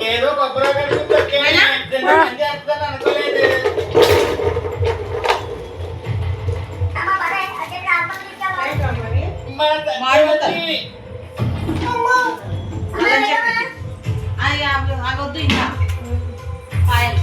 ఏదో కొబ్బరి అనుకోలేదు. అవద్దు ఇంకా పాయలు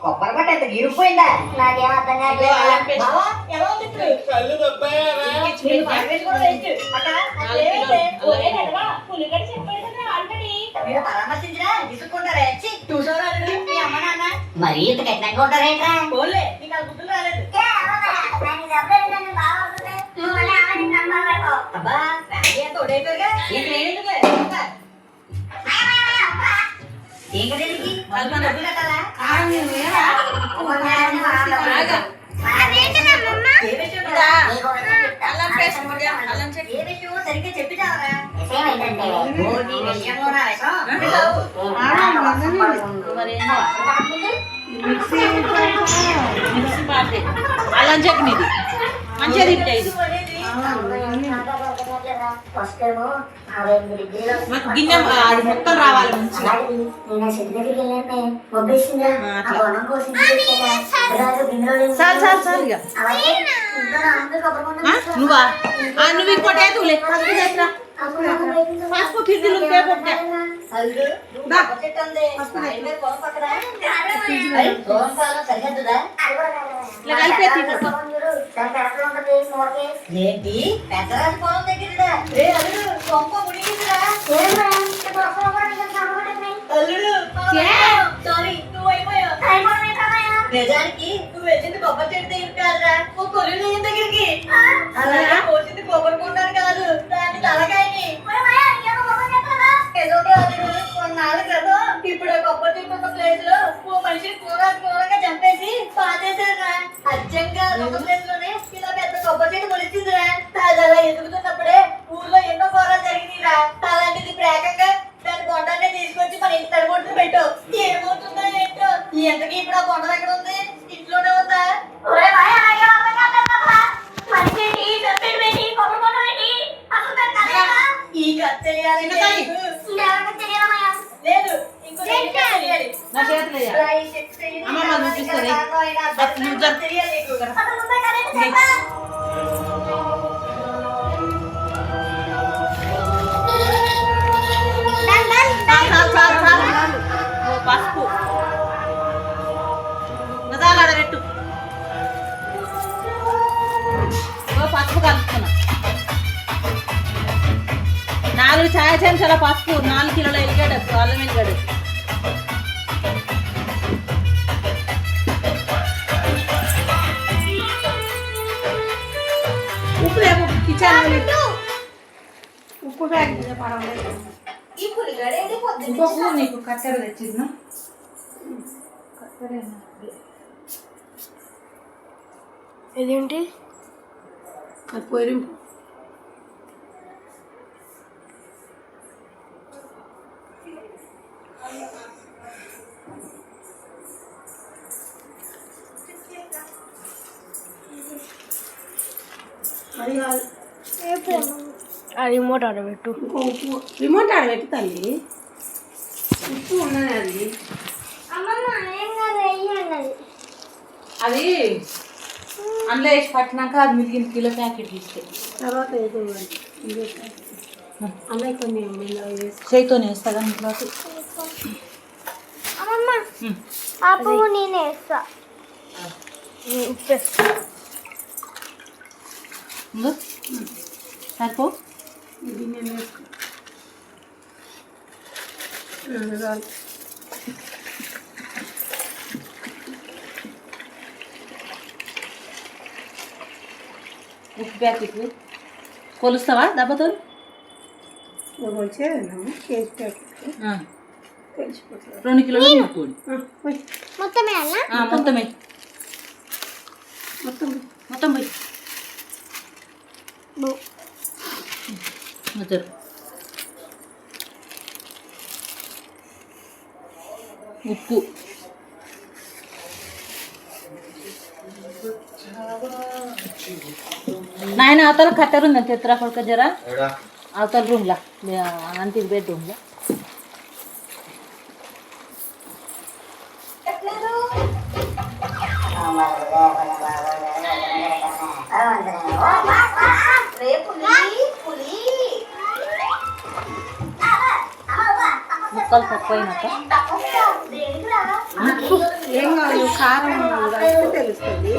కొబ్బరి పట్ట ఎంత గిరిపోయిందా? నాకేం అర్థం కావట్లేదు. కళ్ళు దొబ్బాయారా? పరామర్శించరా తీసుకుంటారా? మరి ఇంత కఠినంగా ఉంటారేంట్రా? అబ్బా తోడైపోయారుగా ఏం కదండి డబ్బులు కట్టాలా? సరిగ్గా చెప్పిటావరా? అల్లం చట్నీ మంచిగా తింటా ఇది గిన్నె అది మొత్తం రావాలి మంచిగా. నువ్వా నువ్వు ఇంకోటి అవుతులే పసుపు ఫ్రిడ్జ్లు ఏంటి పెద్దరాజు పొలం దగ్గర సొంప మునిగిందిరా సారీ నువ్వు అయిపోయావు. నిజానికి నువ్వు వెళ్ళింది కొబ్బరి చెట్టు దగ్గర కాదురా ఓ కొలువు దగ్గరికి. అలాగే పోసింది కొబ్బరి కొంటాను కాదు దాని తలకాయని. ఏదో కొన్నాళ్ళు కదా ఇప్పుడు కొబ్బరి చెట్టు ఉన్న ప్లేస్ లో ఓ మనిషిని కూరగా చంపేసి పాతేశారా. అచ్చంగా ఒక ప్లేస్ లోనే ఇలా పెద్ద కొబ్బరి చెట్టు మొలిచిందిరా. అది అలా ఎదుగుతున్నప్పుడే ఊర్లో ఎన్నో ఘోరాలు జరిగినాయిరా. అలాంటిది ప్రేకంగా దాని బొండాన్ని తీసుకొచ్చి మన ఇంటి తడిబొట్టు పెట్టు. ఏమవుతుందో ఏంటో. ఎంతకీ ఇప్పుడు ఆ బొండం ఎక్కడ ఉంది? ఇంట్లోనే ఉందా? ఈ కథ తెలియాలి లేదు ఇంకో తెలియాలి. పసుపు పెట్టు పసుపు కలుపుకున్నా 4 ఛాయ చెంచాల పసుపు 4 కిలోల ఎల్లిగడ్డ అల్లం ఎల్లిగడ్డ ఉప్పు లేవు కిచెన్ ఉప్పు బ్యాగ్ ఇంకొక నీకు కత్తెర తెచ్చింది ఇదేంటి పొరింపు రిమోట్ ఆడబెట్టు రిమోట్ ఆడబెట్టు తల్లి ఉప్పు ఉన్నది అది అందులో వేసి పట్టినాక అది మిగిలిన కిలో ప్యాకెట్ తీస్తే తర్వాత అమ్మాయి కొన్ని చేయితోనే వేస్తా కానీ తర్వాత ఆ పువ్వు నేనే వేస్తా సరిపో ఉప్పు ప్యాకెట్లు కొలుస్తావా దెబ్బతో కేజీ ప్యాకెట్ 2 కిలోలు తీసుకోండి మొత్తమే మొత్తమే మొత్తం పోయి మొత్తం ఉప్పు నాయన అవతల కట్టెర ఉందని తెత్తరా కొడుక జరా ఏడా అవతల రూమ్లా ఆంటీ బెడ్రూమ్లో ముక్కలు తక్కువైనాక ఏం కాదు కారం వేస్తే తెలుస్తుంది.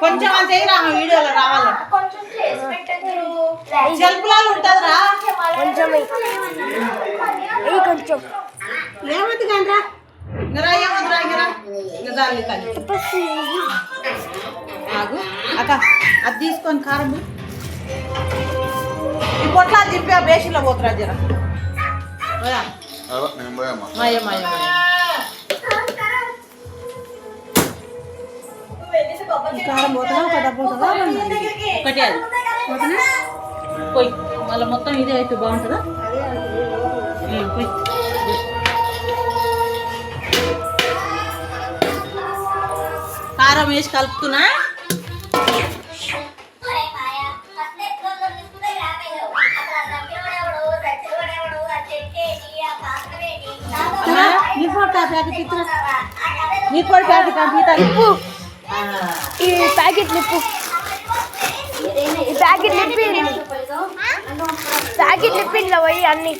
కొంచెం అంతే వీడియోలో రావాలి జల్పులాలు ఉంటుందిరా కొంచెం కొంచెం ఏమవుతుంది కంట్రా ఆగు అక్క అది తీసుకొని కారం ఈ పొట్ల దింపి ఆ బేసిలో పోతురా జర నేను పోయమ్మా మాయ మాయ కారం పోతుందా ఒక డబ్బు ఉంటుందా ఒకటి అది పోయి మళ్ళీ మొత్తం ఇదే అయితే బాగుంటుందా పోయి కారం వేసి కలుపుతున్నా నీ పొట్ట ప్యాకెట్ ఇస్తున్నా నీ పొడి ప్యాకెట్ పంపిస్తాను ఈ ప్యాకెట్ నిప్పు ఈ ప్యాకెట్ నిప్పి ప్యాకెట్ నిప్పి ఇట్లా పోయి అన్ని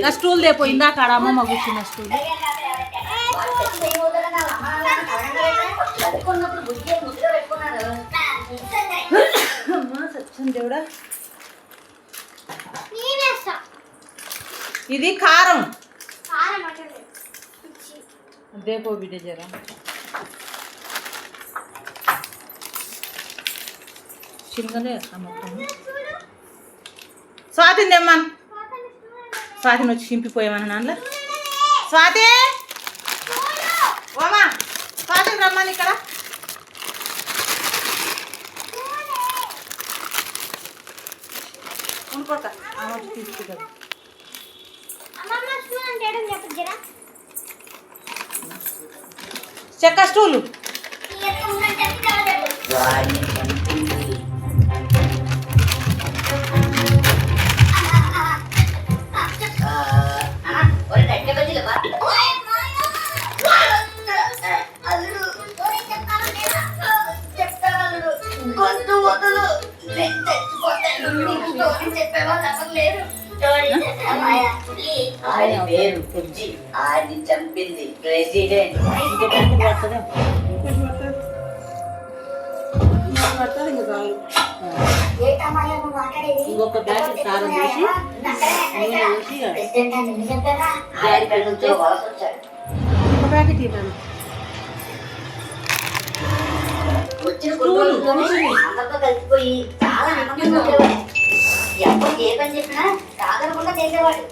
నా స్టూల్ దేపో ఇందాక ఆడ అమ్మమ్మ కూర్చున్న స్టూల్ సత్యం దేవుడా ఇది కారం దేపో బిడ్డ జరా చిన్నగానే మొత్తం స్వాతిని తెమ్మను స్వాతిని వచ్చి చింపిపోయామని నాన్న స్వాతి ఓమా స్వాతిని రమ్మని ఇక్కడ ఉండుకోక తీసుకుంటారు చెక్క స్టూలు ఆయన పేరు పుజ్జి ఆయన చంపింది ప్రెసిడెంట్ ఇంకొక ప్యాకెట్ కారం వేసి నూనె వేసి ఒక ప్యాకెట్ ఇవ్వండి అందరితో కలిసిపోయి చాలా ఆనందంగా ఉండేవాడు. ఎప్పుడు ఏ పని చెప్పినా కాదనకుండా చేసేవాడు.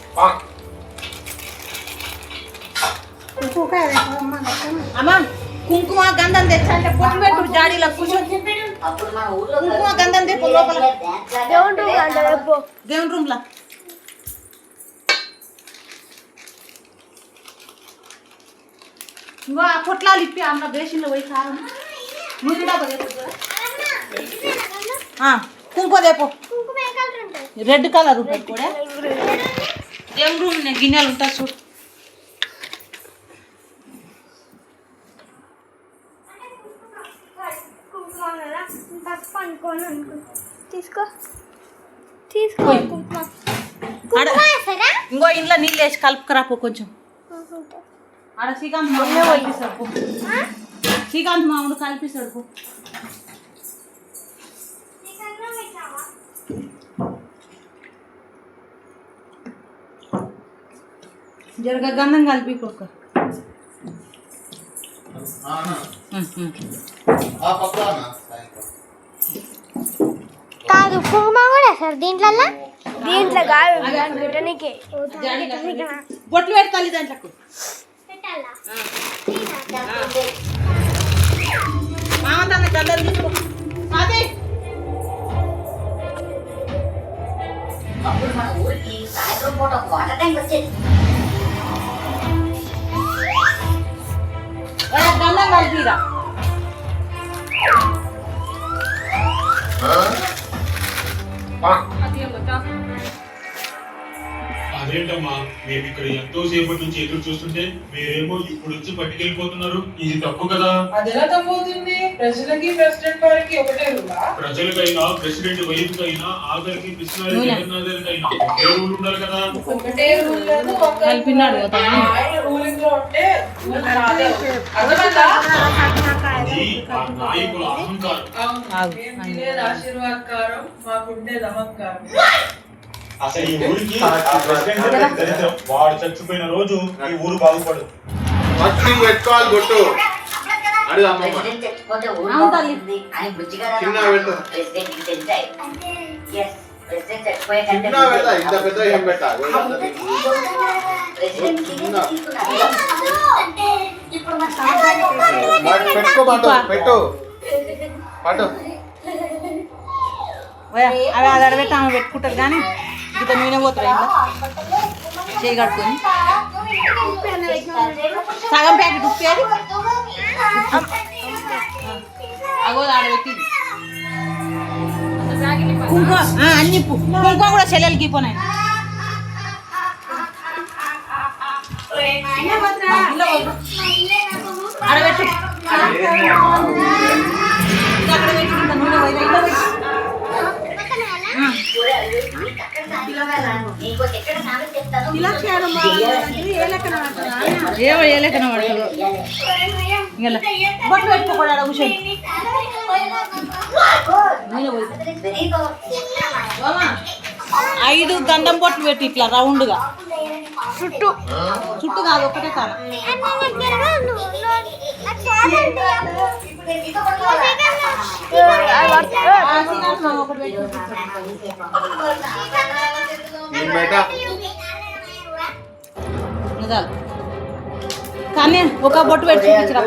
అమ్మా కుంకుమ గంధం తెచ్చంటే పొట్టు పెట్టు జాడీలో కూర్చొని అప్పుడు మన ఊర్లో కుంకుమ గంధం తెప్పు లోపల దేవుని రూమ్ లా ఇంకో ఆ పొట్లాలు ఇప్పి అమ్మ బేసిన్లో పోయి కారం నూనె డబ్బా కుంకుమ దేపో రెడ్ కలర్ ఉంటుంది కూడా దేవుని రూమ్ గిన్నెలు ఉంటాయి చూడు తీసుకో తీసుకో పోయి. ఇంకో ఇంట్లో నీళ్ళు వేసి కలుపుకరాపో కొంచెం ఆడ శ్రీకాంత్ మామూలు కలిపిస్తాడు పో. శ్రీకాంత్ మామూలు కలిపిస్తాడు పో. జరగ గంధం కలిపి ఒక్క కాదు కుంకుమ కూడా సార్ దీంట్లో దీంట్లో కాదు పెట్టనీకే బొట్లు పెడతాలి దాంట్లోకి మామ తన కలర్ తీసుకో అదే ఏంటమ్మా మేము ఇక్కడ ఎంతో సేపటి నుంచి ఎదురు చూస్తుంటే మీరేమో ఇప్పుడు వచ్చి పట్టుకెళ్ళిపోతున్నారు. ఇది తప్పు కదా. అదెలా తప్పవుతుంది? ప్రజలకి ప్రెసిడెంట్ వారికి ఒకటే రూలా? ప్రజలకైనా ప్రెసిడెంట్ వైఫ్ కైనా ఆఖరికి పిసినారి జగన్నాథర్కైనా ఒకే రూల్ ఉండాలి కదా. ఒకటే రూల్ లేదు. కలిపినాడు కదా. ఆయన రూలింగ్ లో ఉంటే రూల్ రాదే. అర్థమైందా? అది ఆ నాయకుల అహంకారం. మేము తినేది ఆశీర్వాదకారం, మాకుండేది అహంకారం. అసలు ఈ ఊరికి ఆ ప్రెసిడెంట్ దరిద్రం. వాడు చచ్చిపోయిన రోజు ఈ ఊరు బాగుపడు. మచ్చి పెట్టుకోవాలి గుట్టు అడుగు అమ్మమ్మ. ప్రెసిడెంట్ చచ్చిపోతే ఊరు అవును తల్లి. బాగుంటుంది. ఆయన బుజ్జిగా చిన్న పెట్టు. ప్రెసిడెంట్ కి తెలిసాయి. Yes, ప్రెసిడెంట్ చచ్చిపోయే కంటే చిన్న పెట్ట ఇంత పెద్ద ఏం పెట్ట ప్రెసిడెంట్ కి తీసుకున్నారు. పెట్టుకోమంటు పెట్టు పట్టు. అవి అది అడబెట్టి ఆమె పెట్టుకుంటారు కానీ ఇంత నూనె పోతారు ఇంకా చేయి కట్టుకొని సగం ప్యాకెట్ ఉప్పేది అగో ఆడబెట్టి కుంకుమ అన్ని కుంకుమ కూడా చెల్లెలకి పోనాయి. ఆడబెట్టు అక్కడ పెట్టి నూనె పోయి ఏమో ఏ లెక్కన పడతాడు బొట్టు పెట్టుకోకూడదు కూర్చొని నూనె పోయి 5 గంధం బొట్లు పెట్టి ఇట్లా రౌండ్గా చుట్టూ చుట్టూ కాదు ఒకటే కాదు. కానీ ఒక బొట్టు పెట్టి చూపించరా.